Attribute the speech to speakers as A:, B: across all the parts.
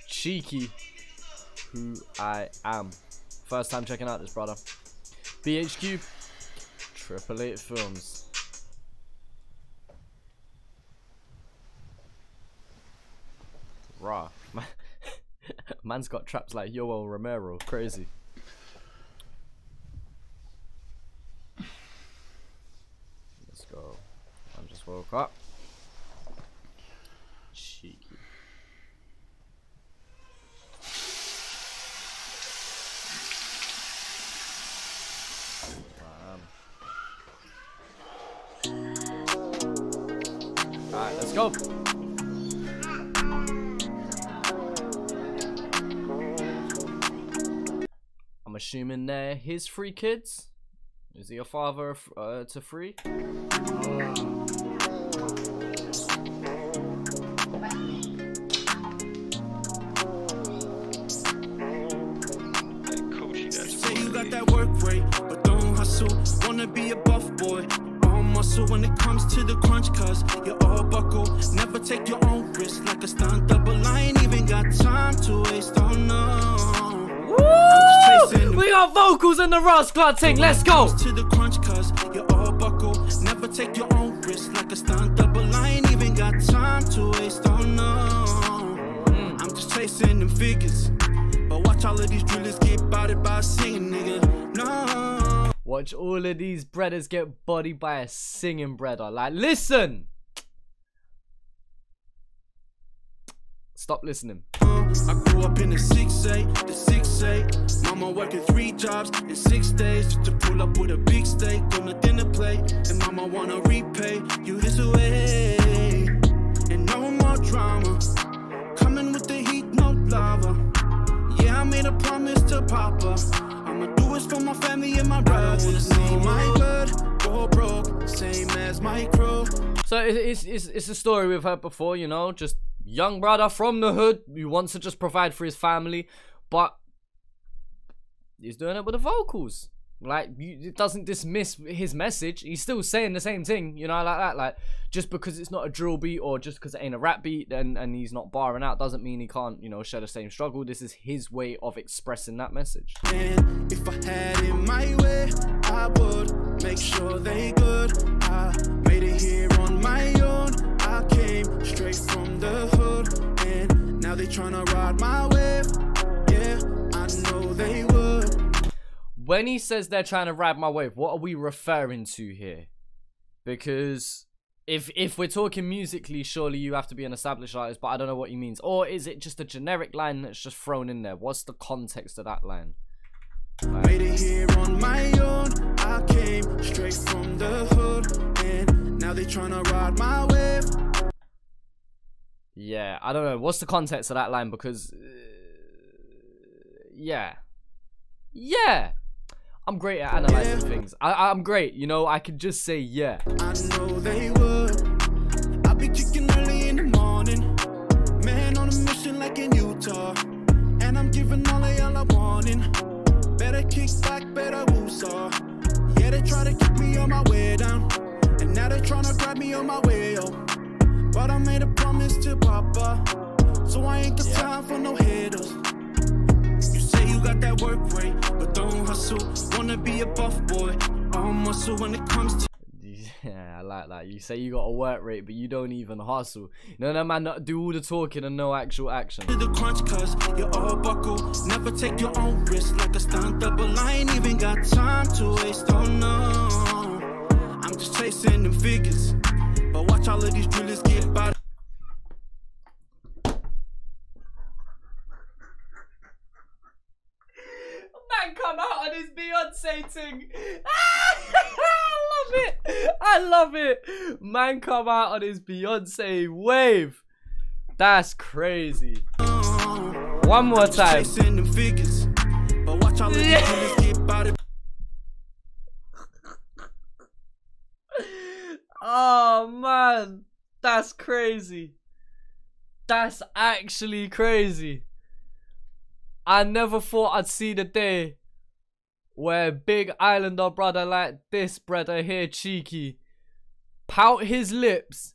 A: Cheeky, Who I Am. First time checking out this, brother. BHQ, 888 Films. Rah. Man's got traps like Yoel Romero. Crazy. Let's go. I just woke up. Cheeky. Alright, let's go. I'm assuming they're his 3 kids. Is he a father to 3?
B: Say you got that work rate, but don't hustle. Wanna be a buff boy. All muscle when it comes to the crunch, cause you're all buckle. Never take your own risk like a stunt double. I ain't even got time to waste, oh no.
A: We got vocals in the Ross Club thing. Let's go.
B: To the crunch, cause you're all buckle. Never take your own risk like a stunt double. I ain't even got time to waste, oh no. I'm just chasing them figures. But watch all of these drillers get bodied by a singing nigga. No.
A: Watch all of these breaders get bodied by a singing breader. Like, listen. Stop listening.
B: I grew up in the 6'8", the 6'8". Mama working 3 jobs in 6 days just to pull up with a big steak on a dinner plate. And mama wanna repay you this way. And no more drama. Coming with the heat, no lava. Yeah, I made a promise to Papa. I'ma do this for my family and my brothers. I wanna see my word go broke, same as my crew.
A: So it's a story we've heard before, you know, just young brother from the hood who wants to just provide for his family, but he's doing it with the vocals. Like, it doesn't dismiss his message. He's still saying the same thing, you know, like that. Like, just because it's not a drill beat or just because it ain't a rap beat and he's not barring out doesn't mean he can't, you know, share the same struggle. This is his way of expressing that message.
B: And if I had it my way, I would make sure they good. I made it here on my own. I came straight from the hood, and now they tryna ride my wave. Yeah, I know they would.
A: When he says they're trying to ride my wave, what are we referring to here? Because if we're talking musically, surely you have to be an established artist, but I don't know what he means. Or is it just a generic line that's just thrown in there? What's the context of that line?
B: Made it here on my own. I came straight from the hood, and now they tryna ride my wave.
A: Yeah, I don't know. What's the context of that line? Because yeah. I'm great at analyzing things. I'm great, you know, I could just say yeah.
B: I know they would. I'll be kicking early in the morning. Man on a mission like in Utah. And I'm giving all of y'all I wanting. Better kick back, better woosah. Yeah, they try to kick me on my way down. And now they tryna grab me on my way up. But I made a promise to Papa. So I ain't got time for no haters. You say you got that work rate, but don't hustle. Wanna be a buff boy, all muscle when it comes to.
A: Yeah, I like that. You say you got a work rate, but you don't even hustle. No, no, man, do all the talking and no actual action.
B: To the crunch, cause you're all buckle. Never take your own risk like a stunt double. I ain't even got time to waste, oh no. I'm just chasing them figures. But watch all of these drillers get by.
A: Man, come out on his Beyonce thing. I love it. Man, come out on his Beyonce wave. That's crazy. One more time.
B: Chasing them figures. But watch all of these drillers get by.
A: Oh man, that's crazy. That's actually crazy. I never thought I'd see the day where big islander brother like this brother here, Cheeky, pout his lips,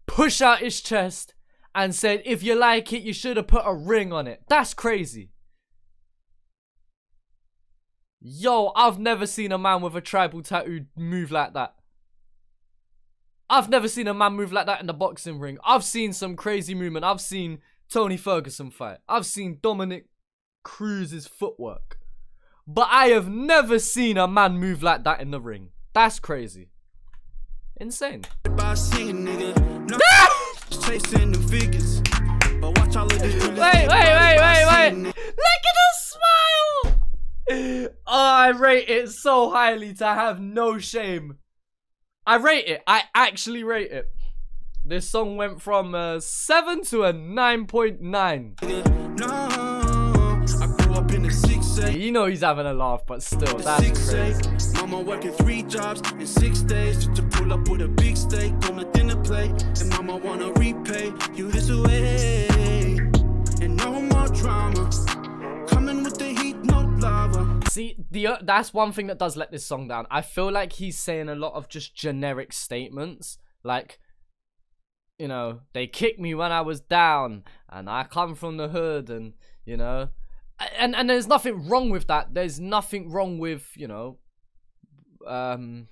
A: push out his chest, and said, if you like it, you should have put a ring on it. That's crazy. Yo, I've never seen a man with a tribal tattoo move like that. I've never seen a man move like that in the boxing ring. I've seen some crazy movement. I've seen Tony Ferguson fight. I've seen Dominic Cruz's footwork. But I have never seen a man move like that in the ring. That's crazy. Insane. Wait. Look at the smile. Oh, I rate it so highly to have no shame. I rate it. I actually rate it. This song went from a 7 to a 9.9. You know he's having a laugh, but still, that's crazy.
B: Mama working 3 jobs in 6 days to pull up with a big steak on a dinner plate. And mama wanna repay you this way. And no more drama. Coming with the heat, no lava.
A: See, that's one thing that does let this song down. I feel like he's saying a lot of just generic statements. Like, you know, they kicked me when I was down. And I come from the hood. And, you know... And there's nothing wrong with that. There's nothing wrong with, you know, getting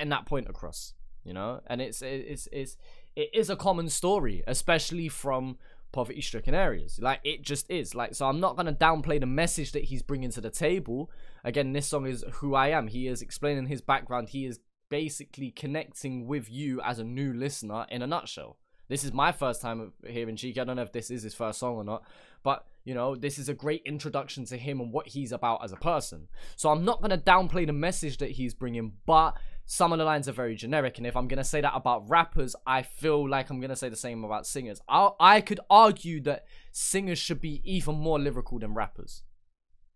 A: that point across, you know. And it is a common story, especially from poverty-stricken areas. Like, it just is. Like, so I'm not gonna downplay the message that he's bringing to the table. Again, this song is who I am. He is explaining his background. He is basically connecting with you as a new listener in a nutshell. This is my first time hearing Cheeky. I don't know if this is his first song or not, but, you know, this is a great introduction to him and what he's about as a person. So I'm not going to downplay the message that he's bringing, but some of the lines are very generic. And if I'm going to say that about rappers, I feel like I'm going to say the same about singers. I could argue that singers should be even more lyrical than rappers,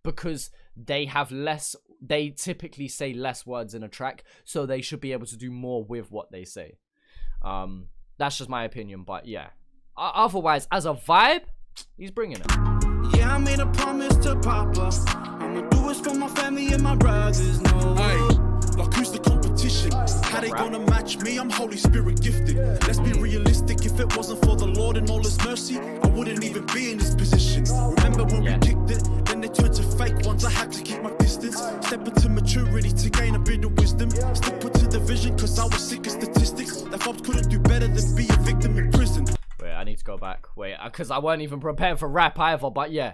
A: because they have less, they typically say less words in a track, so they should be able to do more with what they say. That's just my opinion, but yeah. Otherwise, as a vibe, he's bringing it.
B: Yeah, I made a promise to Papa. I'ma do this for my family and my brothers. No way. Like, who's the competition? How they gonna match me? I'm Holy Spirit gifted. Let's be realistic. If it wasn't for the Lord and all His mercy, I wouldn't even be in this position. Remember when we kicked it? Then they turned to fake ones. I had to keep my distance. Step into maturity to gain a bit of wisdom. Stick put to the vision, cause I was sick of statistics. That folks couldn't do better than be a victim in prison.
A: Wait, I need to go back. Wait, because I weren't even prepared for rap either, but yeah.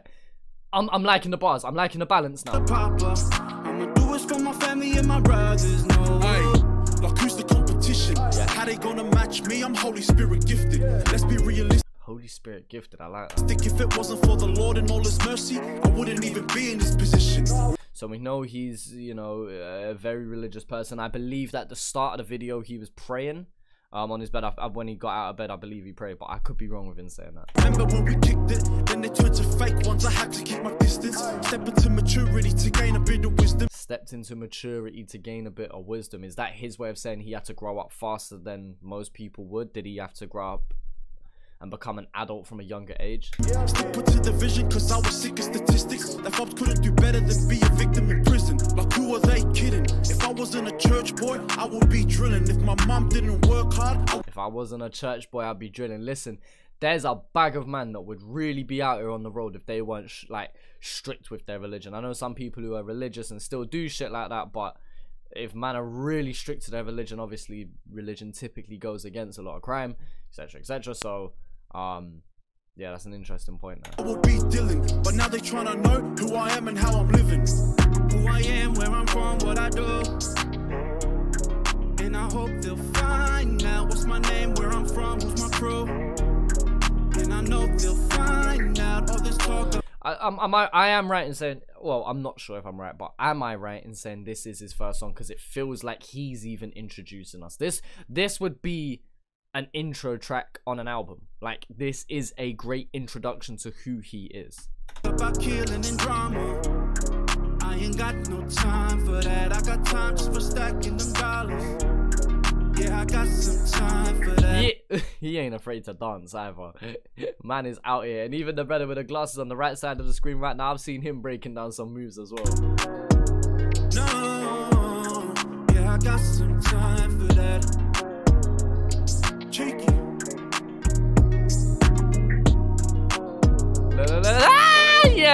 A: I'm liking the bars. I'm liking the balance now.
B: Papa, I'ma do this for my family and my brothers. No way. Like, who's the competition? Yeah. How they gonna match me? I'm Holy Spirit gifted. Let's be realistic.
A: Holy Spirit gifted, I like that.
B: If it wasn't for the Lord and all His mercy, I wouldn't even be in this position.
A: So we know he's, you know, a very religious person. I believe that at the start of the video he was praying on his bed. When he got out of bed, I believe he prayed, but I could be wrong with him saying that.
B: Remember when we kicked it? Then they turned to fake ones. I had to keep my distance. Step into maturity to gain a bit of wisdom.
A: Stepped into maturity to gain a bit of wisdom. Is that his way of saying he had to grow up faster than most people would? Did he have to grow up and become an adult from a younger age?
B: Stick put to the vision, cause I was sick of statistics. That folks couldn't do better than be a victim in prison. Like, who are they kidding? If I wasn't a church boy, I would be drilling. If my mom didn't work hard,
A: if I wasn't a church boy, I'd be drilling. Listen, there's a bag of men that would really be out here on the road if they weren't like strict with their religion. I know some people who are religious and still do shit like that, but if man are really strict to their religion, obviously religion typically goes against a lot of crime, etc, etc. So yeah, that's an interesting point now.
B: I would be dealing, but now they trying to know who I am and how I'm living. Who I am, where I'm from, what I do. And I hope they'll find out what's my name, where I'm from, who's my crew. And I know they'll find out all this talk.
A: I am right in saying, well, I'm not sure if I'm right, but am I right in saying this is his first song? Because it feels like he's even introducing us. This would be an intro track on an album. Like, this is a great introduction to who he is.
B: About killing and drama, I ain't got no time for that. I got time just for stacking them dollars. Yeah, I got some time for that.
A: He ain't afraid to dance either. Man is out here, and even the brother with the glasses on the right side of the screen right now, I've seen him breaking down some moves as well.
B: No, yeah, I got some time for that. Cheeky.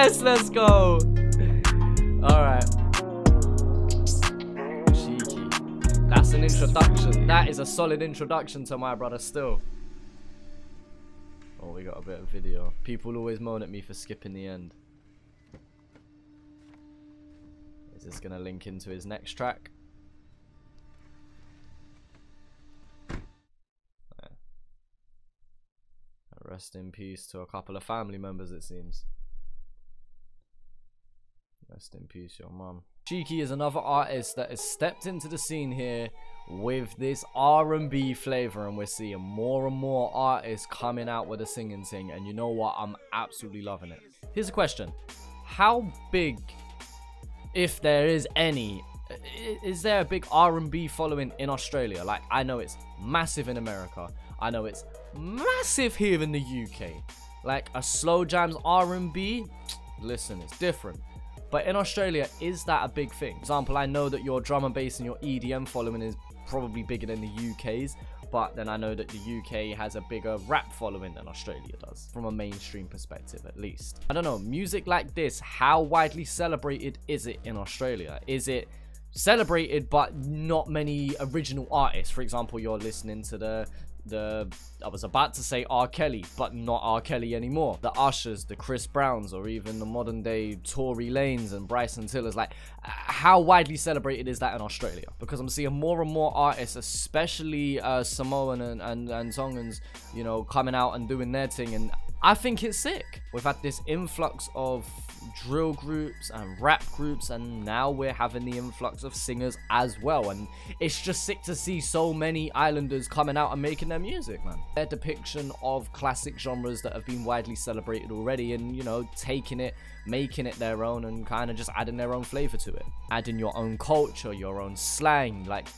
A: Yes, let's go. Alright. Cheeky. That's an introduction. That is a solid introduction to my brother still. Oh, we got a bit of video. People always moan at me for skipping the end. Is this gonna link into his next track? Rest in peace to a couple of family members, it seems. Rest in peace, your mum. Cheeky is another artist that has stepped into the scene here with this R&B flavor, and we're seeing more and more artists coming out with a singing thing, and you know what? I'm absolutely loving it. Here's a question. How big, if there is any, is there a big R&B following in Australia? Like, I know it's massive in America. I know it's massive here in the UK. Like, a slow jams R&B, listen, it's different. But in Australia, is that a big thing? For example, I know that your drum and bass and your EDM following is probably bigger than the UK's, but then I know that the UK has a bigger rap following than Australia does, from a mainstream perspective at least. I don't know, music like this, how widely celebrated is it in Australia? Is it celebrated but not many original artists? For example, you're listening to I was about to say R. Kelly, but not R. Kelly anymore. The Ushers, the Chris Browns, or even the modern day Tory Lanez and Bryson Tillers. Like, how widely celebrated is that in Australia? Because I'm seeing more and more artists, especially Samoan and Tongans, you know, coming out and doing their thing, and I think it's sick. We've had this influx of drill groups and rap groups, and now we're having the influx of singers as well, and it's just sick to see so many islanders coming out and making their music, man. Their depiction of classic genres that have been widely celebrated already, and, you know, taking it, making it their own, and kind of just adding their own flavor to it, adding your own culture, your own slang, like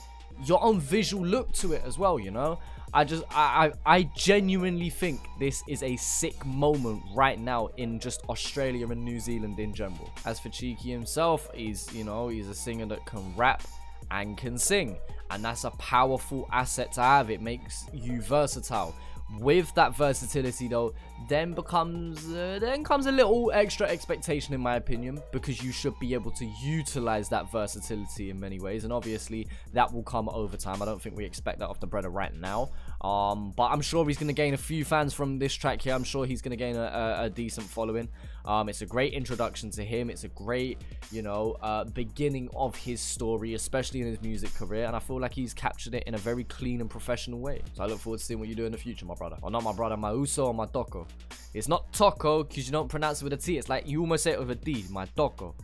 A: your own visual look to it as well, you know. I genuinely think this is a sick moment right now in just Australia and New Zealand in general. As for Cheeky himself, he's a singer that can rap and can sing, and that's a powerful asset to have. It makes you versatile. With that versatility though, then comes a little extra expectation, in my opinion, because you should be able to utilize that versatility in many ways, and obviously that will come over time. I don't think we expect that off the Breda right now, but I'm sure he's going to gain a few fans from this track here. I'm sure he's going to gain a decent following. It's a great introduction to him. It's a great, you know, beginning of his story, especially in his music career, and I feel like he's captured it in a very clean and professional way. So I look forward to seeing what you do in the future, my brother. Or not my brother, my uso or my toko. It's not toko because you don't pronounce it with a T. It's like you almost say it with a D, my toko.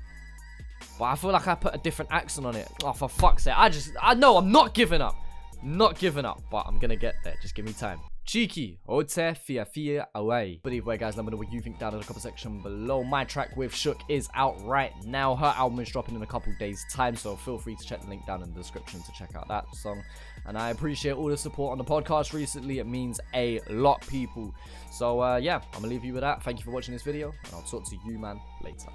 A: But I feel like I put a different accent on it. Oh, for fuck's sake. I know I'm not giving up. Not giving up, but I'm gonna get there. Just give me time. Cheeky, Ote Fia away. But either way, guys, let me know what you think down in the comment section below. My track with Shook is out right now. Her album is dropping in a couple days time, so feel free to check the link down in the description to check out that song. And I appreciate all the support on the podcast recently. It means a lot, people. So yeah, I'm gonna leave you with that. Thank you for watching this video, and I'll talk to you, man, later.